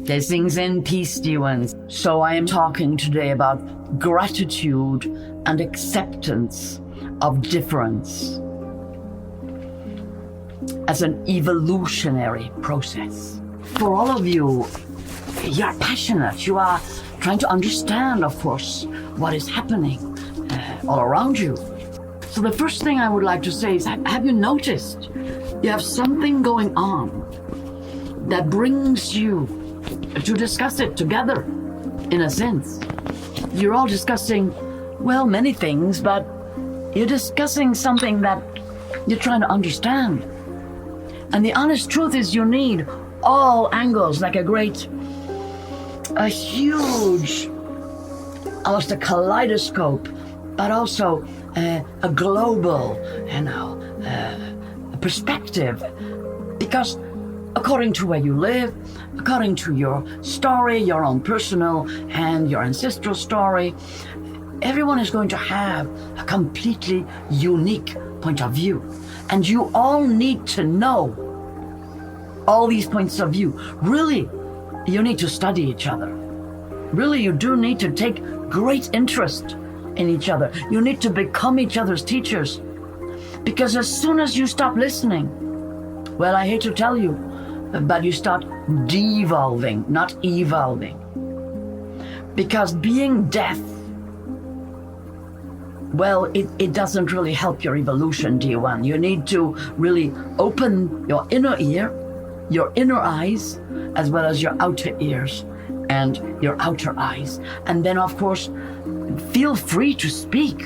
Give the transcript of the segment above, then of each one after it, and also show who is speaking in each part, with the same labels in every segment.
Speaker 1: Blessings and peace, dear ones. So I am talking today about gratitude and acceptance of difference as an evolutionary process. For all of you, you're passionate. You are trying to understand, of course, what is happening all around you. So the first thing I would like to say is, have you noticed you have something going on that brings you to discuss it together, in a sense? You're all discussing, well, many things, but you're discussing something that you're trying to understand. And the honest truth is you need all angles, like a huge, almost a kaleidoscope, but also a global, perspective. Because according to where you live, according to your story, your own personal and your ancestral story, everyone is going to have a completely unique point of view. And you all need to know all these points of view. Really, you need to study each other. Really, you do need to take great interest in each other. You need to become each other's teachers. Because as soon as you stop listening, well, I hate to tell you, but you start devolving, not evolving. Because being deaf, well, it doesn't really help your evolution, dear one. You need to really open your inner ear, your inner eyes, as well as your outer ears and your outer eyes. And then, of course, feel free to speak.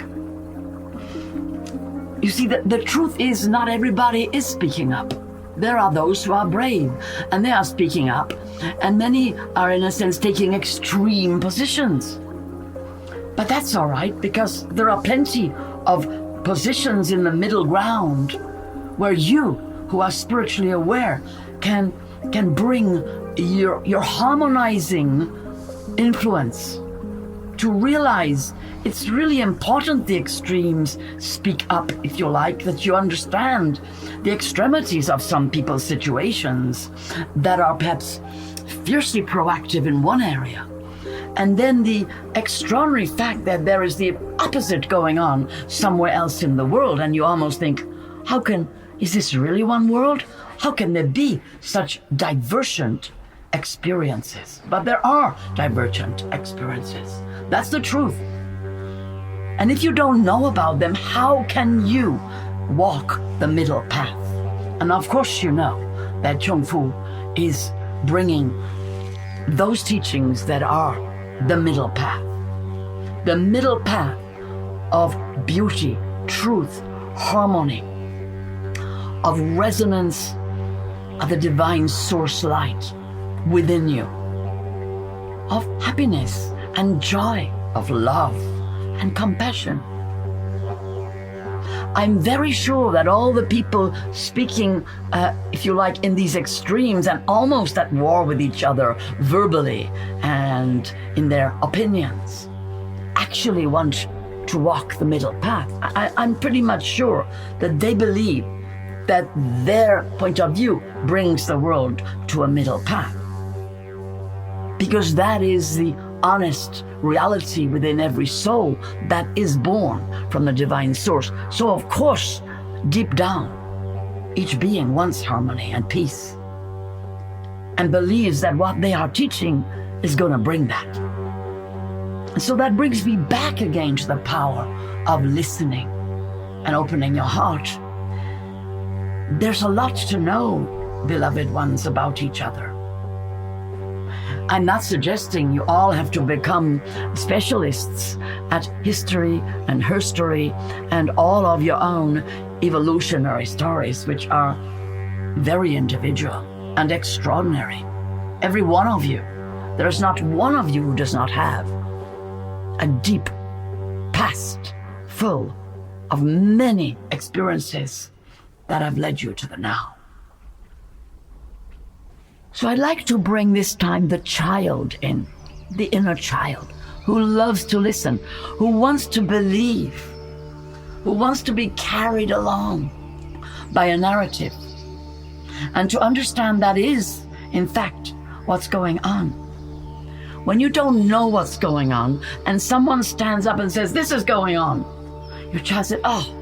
Speaker 1: You see, the truth is not everybody is speaking up. There are those who are brave, and they are speaking up, and many are, in a sense, taking extreme positions. But that's all right, because there are plenty of positions in the middle ground where you, who are spiritually aware, can bring your harmonizing influence to realize it's really important the extremes speak up, if you like, that you understand the extremities of some people's situations that are perhaps fiercely proactive in one area. And then the extraordinary fact that there is the opposite going on somewhere else in the world, and you almost think, is this really one world? How can there be such divergent experiences? But there are divergent experiences. That's the truth. And if you don't know about them, how can you walk the middle path? And of course you know that Chung Fu is bringing those teachings that are the middle path. The middle path of beauty, truth, harmony, of resonance of the divine source light within you, of happiness and joy, of love and compassion. I'm very sure that all the people speaking, if you like, in these extremes and almost at war with each other verbally and in their opinions, actually want to walk the middle path. I'm pretty much sure that they believe that their point of view brings the world to a middle path. Because that is the honest reality within every soul that is born from the divine source. So of course, deep down, each being wants harmony and peace and believes that what they are teaching is going to bring that. And so that brings me back again to the power of listening and opening your heart. There's a lot to know, beloved ones, about each other. I'm not suggesting you all have to become specialists at history and herstory and all of your own evolutionary stories, which are very individual and extraordinary. Every one of you. There's not one of you who does not have a deep past full of many experiences that have led you to the now. So I'd like to bring this time the child in, the inner child, who loves to listen, who wants to believe, who wants to be carried along by a narrative, and to understand that is, in fact, what's going on. When you don't know what's going on and someone stands up and says, this is going on, your child said, oh,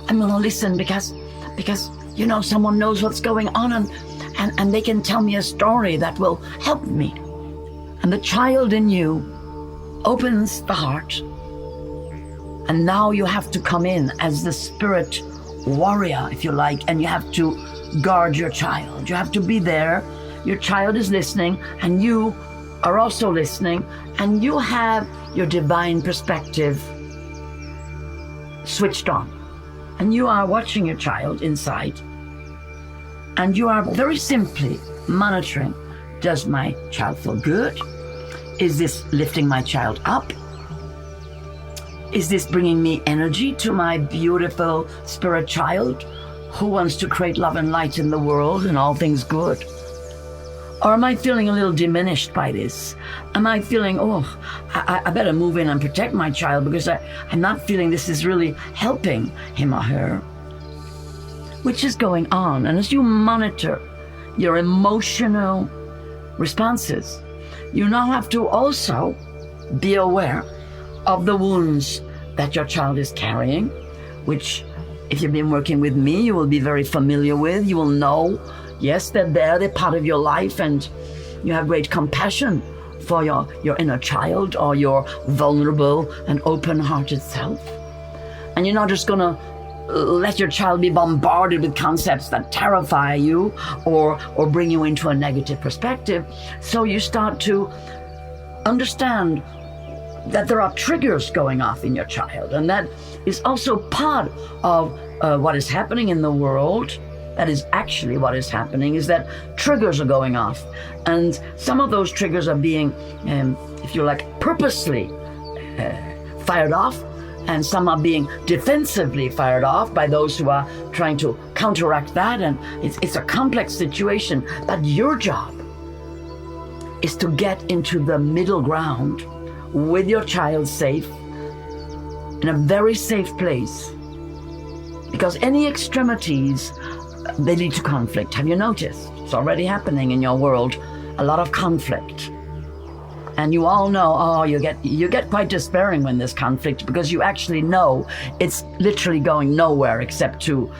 Speaker 1: I'm going to listen because someone knows what's going on and they can tell me a story that will help me. And the child in you opens the heart. And now you have to come in as the spirit warrior, if you like, and you have to guard your child. You have to be there. Your child is listening, and you are also listening, and you have your divine perspective switched on. And you are watching your child inside, and you are very simply monitoring, does my child feel good? Is this lifting my child up? Is this bringing me energy to my beautiful spirit child who wants to create love and light in the world and all things good? Or am I feeling a little diminished by this? Am I feeling, I better move in and protect my child because I'm not feeling this is really helping him or her? Which is going on? And as you monitor your emotional responses, you now have to also be aware of the wounds that your child is carrying, which, if you've been working with me, you will be very familiar with. You will know, yes, they're there, they're part of your life, and you have great compassion for your inner child or your vulnerable and open-hearted self. And you're not just going to let your child be bombarded with concepts that terrify you or bring you into a negative perspective. So you start to understand that there are triggers going off in your child, and that is also part of what is happening in the world. That is actually what is happening, is that triggers are going off, and some of those triggers are being, if you like, purposely fired off, and some are being defensively fired off by those who are trying to counteract that, and it's a complex situation. But your job is to get into the middle ground with your child safe, in a very safe place, because any extremities, they lead to conflict. Have you noticed? It's already happening in your world, a lot of conflict. And you all know, you get quite despairing when there's conflict, because you actually know it's literally going nowhere except to,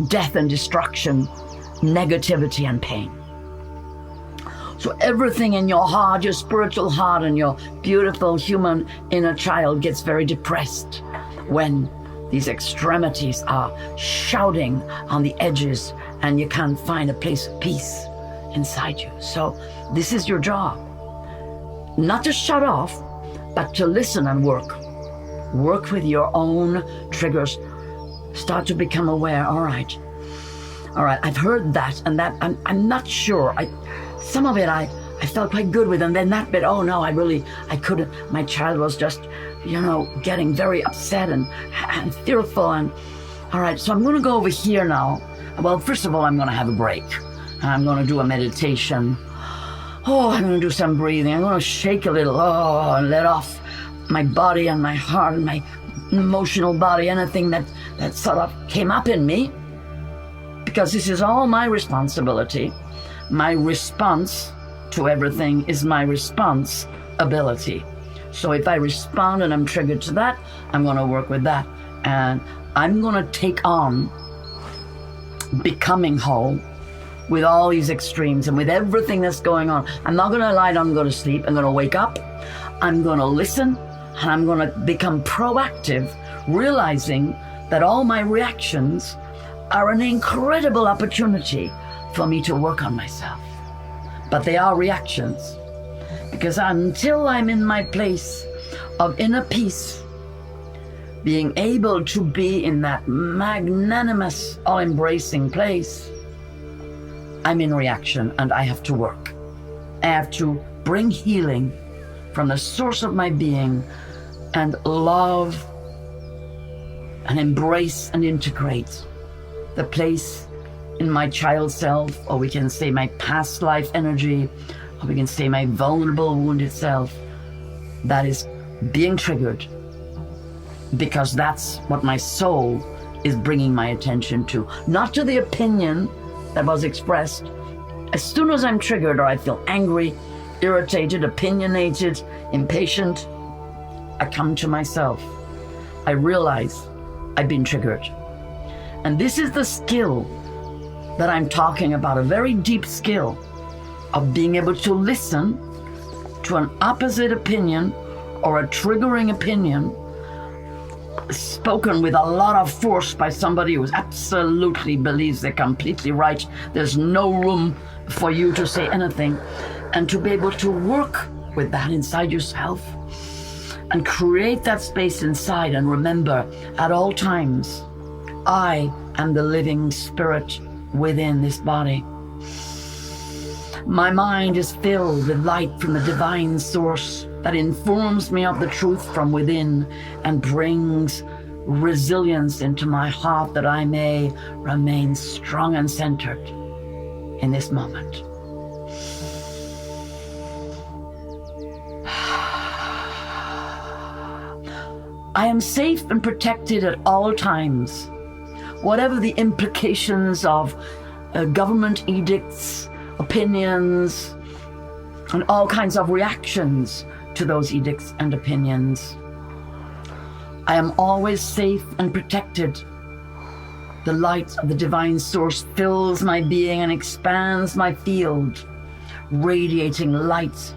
Speaker 1: death and destruction, negativity and pain. So everything in your heart, your spiritual heart, and your beautiful human inner child gets very depressed when these extremities are shouting on the edges and you can't find a place of peace inside you. So this is your job. Not to shut off, but to listen and work. Work with your own triggers. Start to become aware. All right, I've heard that, and that I'm not sure. Some of it I felt quite good with, and then that bit, I couldn't. My child was just, getting very upset and fearful. And all right, so I'm going to go over here now. Well, first of all, I'm going to have a break. I'm going to do a meditation. I'm going to do some breathing. I'm going to shake a little, and let off my body and my heart and my emotional body, anything that sort of came up in me, because this is all my responsibility. My response to everything is my responsibility. So if I respond and I'm triggered to that, I'm going to work with that. And I'm going to take on becoming whole with all these extremes and with everything that's going on. I'm not going to lie down and go to sleep. I'm going to wake up. I'm going to listen, and I'm going to become proactive, realizing that all my reactions are an incredible opportunity for me to work on myself. But they are reactions, because until I'm in my place of inner peace, being able to be in that magnanimous, all-embracing place, I'm in reaction, and I have to work. I have to bring healing from the source of my being and love and embrace and integrate the place in my child self, or we can say my past life energy, or we can say my vulnerable, wounded self that is being triggered, because that's what my soul is bringing my attention to. Not to the opinion that was expressed As soon as I'm triggered or I feel angry, irritated, opinionated, impatient, I come to myself. I realize I've been triggered. And this is the skill that I'm talking about, a very deep skill of being able to listen to an opposite opinion or a triggering opinion spoken with a lot of force by somebody who absolutely believes they're completely right. There's no room for you to say anything. And to be able to work with that inside yourself and create that space inside, and remember at all times, I am the living spirit within this body. My mind is filled with light from the divine source that informs me of the truth from within and brings resilience into my heart that I may remain strong and centered in this moment. I am safe and protected at all times. Whatever the implications of government edicts, opinions, and all kinds of reactions to those edicts and opinions, I am always safe and protected. The light of the divine source fills my being and expands my field, radiating light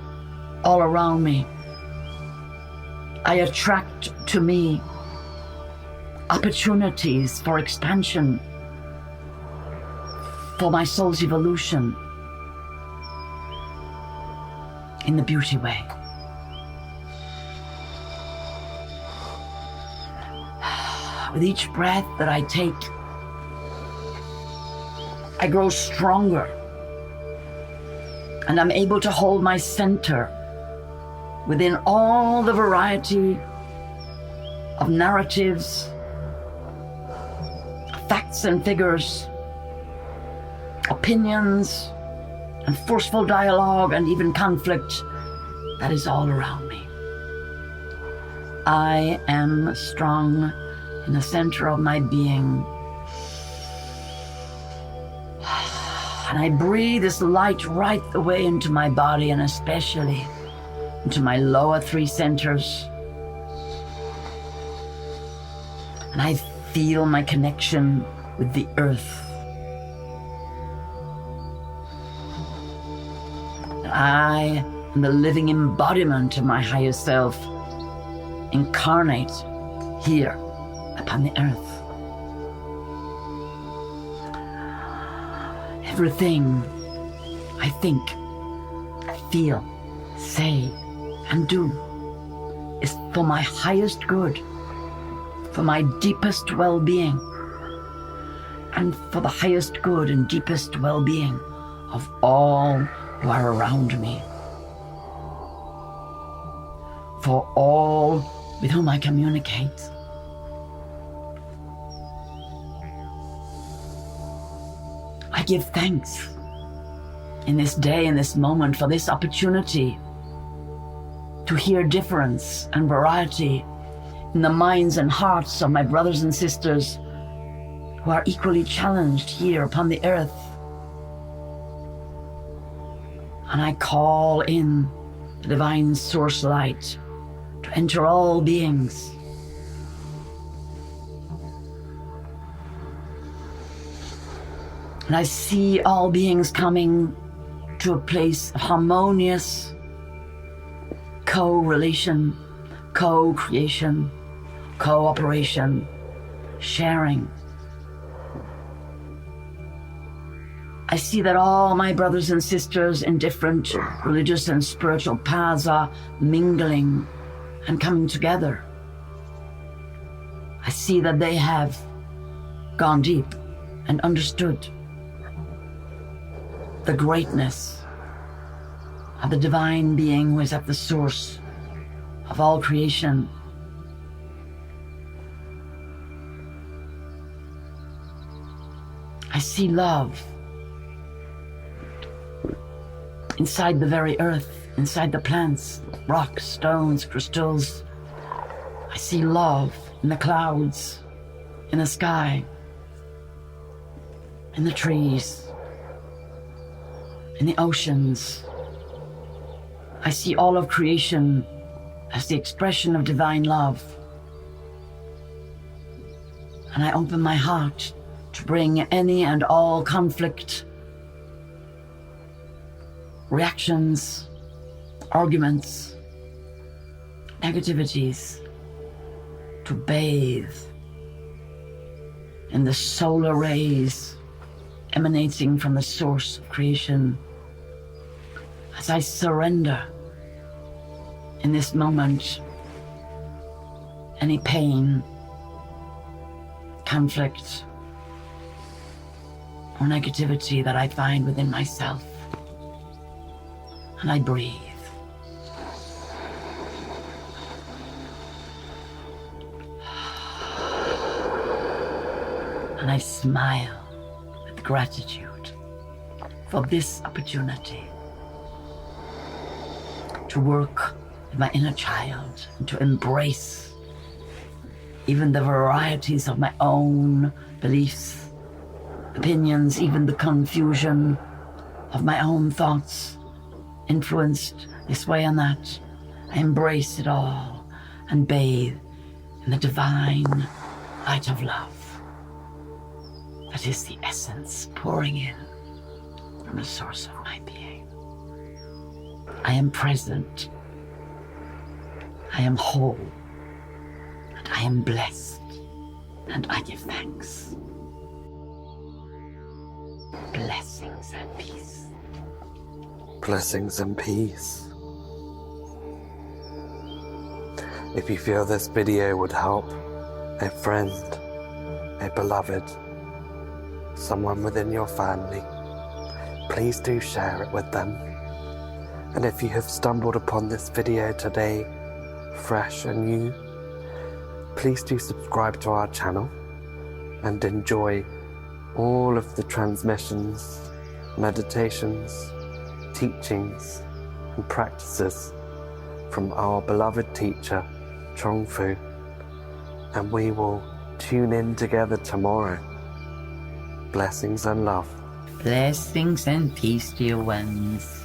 Speaker 1: all around me. I attract to me opportunities for expansion, for my soul's evolution in the beauty way. With each breath that I take, I grow stronger, and I'm able to hold my center within all the variety of narratives, facts and figures, opinions, and forceful dialogue, and even conflict that is all around me. I am strong in the center of my being. And I breathe this light right away into my body, and especially into my lower three centers. And I feel my connection with the earth. I am the living embodiment of my higher self, incarnate here upon the earth. Everything I think, feel, say, and do is for my highest good, for my deepest well-being, and for the highest good and deepest well-being of all who are around me, for all with whom I communicate. I give thanks in this day, in this moment, for this opportunity to hear difference and variety in the minds and hearts of my brothers and sisters who are equally challenged here upon the earth. And I call in the divine source light to enter all beings. And I see all beings coming to a place of harmonious co-relation, co-creation, cooperation, sharing. I see that all my brothers and sisters in different religious and spiritual paths are mingling and coming together. I see that they have gone deep and understood the greatness of the divine being who is at the source of all creation. I see love inside the very earth, inside the plants, rocks, stones, crystals. I see love in the clouds, in the sky, in the trees. in the oceans. I see all of creation as the expression of divine love. And I open my heart to bring any and all conflict, reactions, arguments, negativities, to bathe in the solar rays emanating from the source of creation. As I surrender in this moment any pain, conflict, or negativity that I find within myself. And I breathe. And I smile with gratitude for this opportunity to work with my inner child and to embrace even the varieties of my own beliefs, opinions, even the confusion of my own thoughts, influenced this way and that. I embrace it all and bathe in the divine light of love. That is the essence pouring in from the source of my being. I am present. I am whole. And I am blessed. And I give thanks. Blessings and peace.
Speaker 2: Blessings and peace. If you feel this video would help a friend, a beloved, someone within your family, please do share it with them. And if you have stumbled upon this video today, fresh and new, please do subscribe to our channel and enjoy all of the transmissions, meditations, teachings and practices from our beloved teacher, Chung Fu. And we will tune in together tomorrow. Blessings and love.
Speaker 1: Blessings and peace, dear ones.